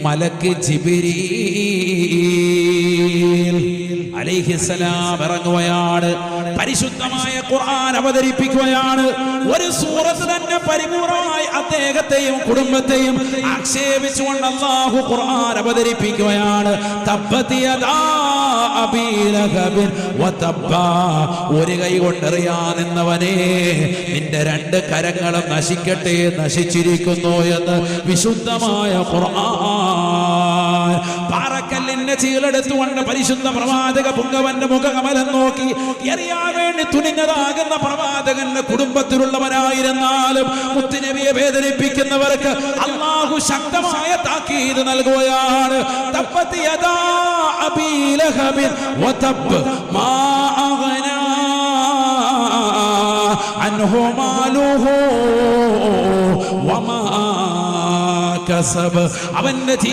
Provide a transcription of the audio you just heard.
മലക്ക് ജിബ്രീൽ അലൈഹിസ്സലാം ഇറങ്ങുകയാണ്. പരിശുദ്ധമായ ഖുർആൻ അവതരിപ്പിക്കുകയാണ്. ഒരു സൂറത്ത് തന്നെ പരിപൂർണമായി അദ്ദേഹത്തെയും കുടുംബത്തെയും ആക്ഷേപിച്ചുകൊണ്ട് അല്ലാഹു ഖുർആൻ അവതരിപ്പിക്കുകയാണ്. തബ്ബത് യദാ അബീ ലഹബിൻ വതബ്ബ. ഒരു കൈ കൊണ്ടെറിയാൻ നിന്നവനെ നിന്റെ രണ്ട് കരങ്ങളും നശിക്കട്ടെ, നശിച്ചിരിക്കുന്നു എന്ന് വിശുദ്ധമായ ഖുർആൻ. പാറക്കല്ലിന്റെ ചീലെടുത്തുകൊണ്ട് പരിശുദ്ധ പ്രവാചക പുങ്കവന്റെ മുഖകമലം നോക്കി എറിയാൻ വേണ്ടി തുനിഞ്ഞതാകുന്ന പ്രവാചകന്റെ കുടുംബത്തിലുള്ളവരായിരുന്നാലും മുത്തുനബിയെ വേദനിപ്പിക്കുന്നവർക്ക് അല്ലാഹു ശക്തമായ താക്കീത് നൽകുകയാണ്. തബ്ബത് യദാ അബീ ലഹബിൻ വതബ്ബ മാ അഗ്നാ അൻഹു മാലുഹു വമാ കസബ. അവന്റെ